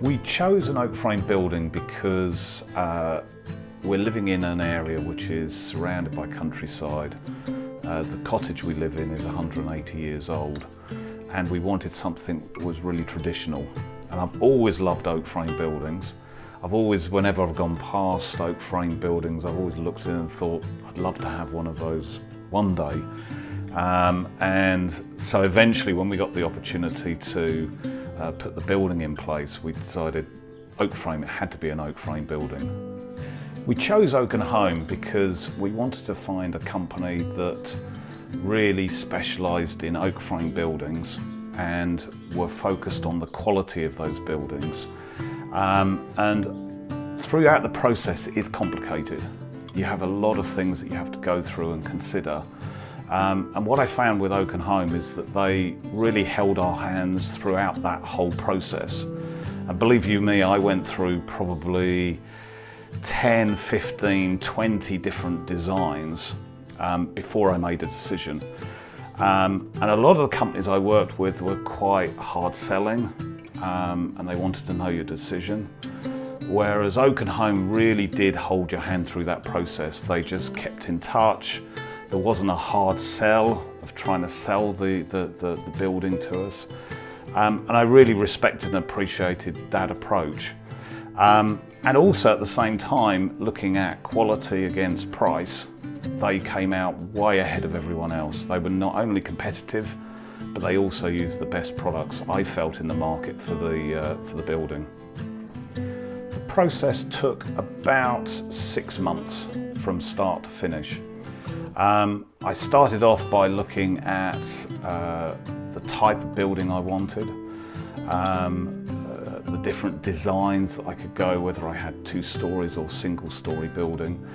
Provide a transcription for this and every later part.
We chose an oak frame building because we're living in an area which is surrounded by countryside. The cottage we live in is 180 years old, and we wanted something that was really traditional. And I've always loved oak frame buildings. Whenever I've gone past oak frame buildings, I've always looked in and thought, I'd love to have one of those one day. And so eventually, when we got the opportunity to put the building in place, we decided oak frame, it had to be an oak frame building. We chose Oak and Home because we wanted to find a company that really specialised in oak frame buildings and were focused on the quality of those buildings. And throughout the process, it is complicated. You have a lot of things that you have to go through and consider. And what I found with Oak and Home is that they really held our hands throughout that whole process. And believe you me, I went through probably 10, 15, 20 different designs before I made a decision. And a lot of the companies I worked with were quite hard selling, and they wanted to know your decision. Whereas Oak and Home really did hold your hand through that process. They just kept in touch. There wasn't a hard sell of trying to sell the building to us. And I really respected and appreciated that approach. And also at the same time, looking at quality against price, they came out way ahead of everyone else. They were not only competitive, but they also used the best products I felt in the market for the building. The process took about 6 months from start to finish. I started off by looking at the type of building I wanted, the different designs that I could go, whether I had 2 stories or single-story building.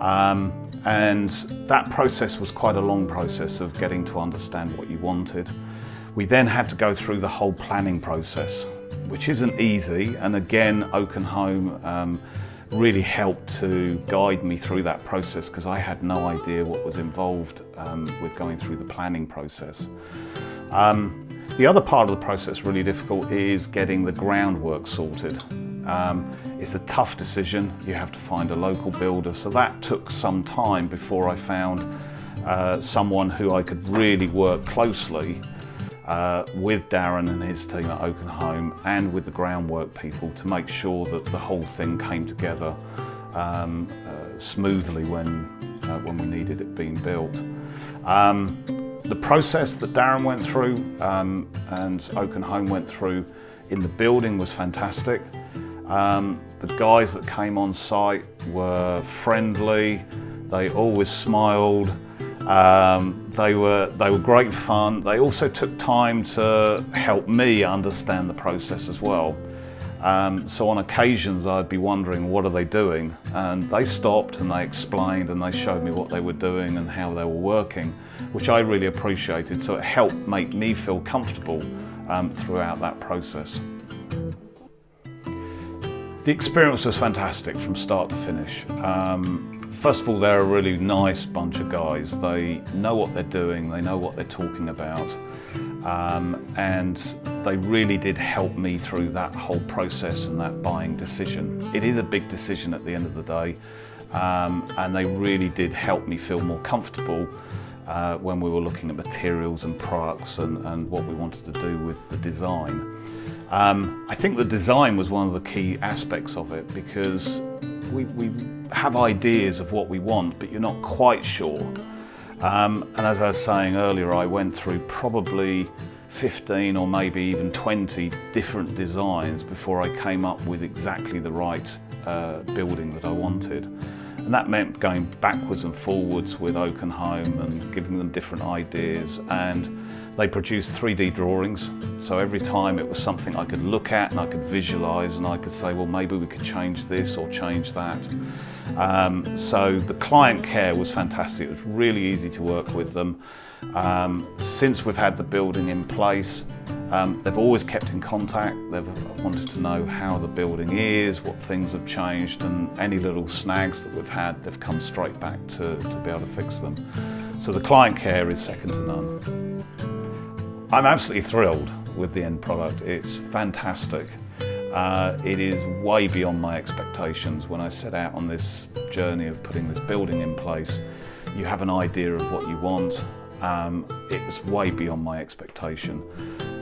And that process was quite a long process of getting to understand what you wanted. We then had to go through the whole planning process, which isn't easy, and again, Oak and Home really helped to guide me through that process because I had no idea what was involved with going through the planning process. The other part of the process really difficult is getting the groundwork sorted. It's a tough decision. You have to find a local builder, so that took some time before I found someone who I could really work closely with Darren and his team at Oak and Home and with the groundwork people to make sure that the whole thing came together smoothly when we needed it being built. The process that Darren went through and Oak and Home went through in the building was fantastic. The guys that came on site were friendly, they always smiled. They were great fun. They also took time to help me understand the process as well. So on occasions I'd be wondering, what are they doing? And they stopped and they explained and they showed me what they were doing and how they were working, which I really appreciated. So it helped make me feel comfortable throughout that process. The experience was fantastic from start to finish. First of all, they're a really nice bunch of guys. They know what they're doing, they know what they're talking about, and they really did help me through that whole process and that buying decision. It is a big decision at the end of the day, and they really did help me feel more comfortable when we were looking at materials and products and what we wanted to do with the design. I think the design was one of the key aspects of it because we have ideas of what we want, but you're not quite sure. And as I was saying earlier, I went through probably 15 or maybe even 20 different designs before I came up with exactly the right building that I wanted. And that meant going backwards and forwards with Oak and Home and giving them different ideas. And they produced 3D drawings, so every time it was something I could look at and I could visualise and I could say, well, maybe we could change this or change that. So the client care was fantastic. It was really easy to work with them. Since we've had the building in place, they've always kept in contact. They've wanted to know how the building is, what things have changed, and any little snags that we've had, they've come straight back to be able to fix them. So the client care is second to none. I'm absolutely thrilled with the end product. It's fantastic. It is way beyond my expectations. When I set out on this journey of putting this building in place, you have an idea of what you want. It was way beyond my expectation.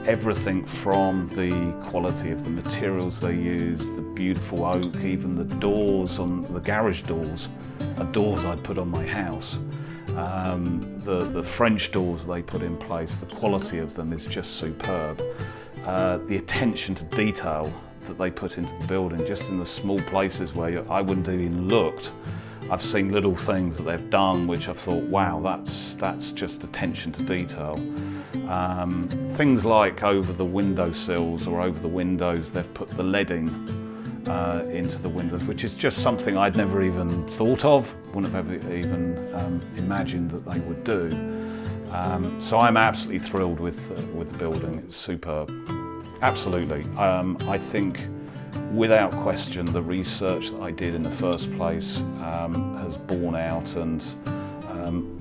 Everything from the quality of the materials they use, the beautiful oak, even the doors on the garage doors are doors I'd put on my house. The French doors they put in place, the quality of them is just superb. The attention to detail that they put into the building, just in the small places where I wouldn't have even looked. I've seen little things that they've done which I've thought, wow, that's just attention to detail. Things like over the windowsills or over the windows, they've put the leading into the windows, which is just something I'd never even thought of, wouldn't have ever even imagined that they would do. So I'm absolutely thrilled with the building. It's superb. Absolutely. I think without question the research that I did in the first place has borne out, and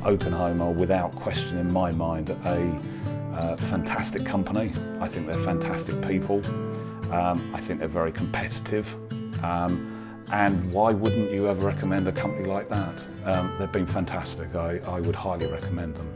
Oakenholme are without question in my mind a fantastic company. I think they're fantastic people. I think they're very competitive. And why wouldn't you ever recommend a company like that? They've been fantastic. I would highly recommend them.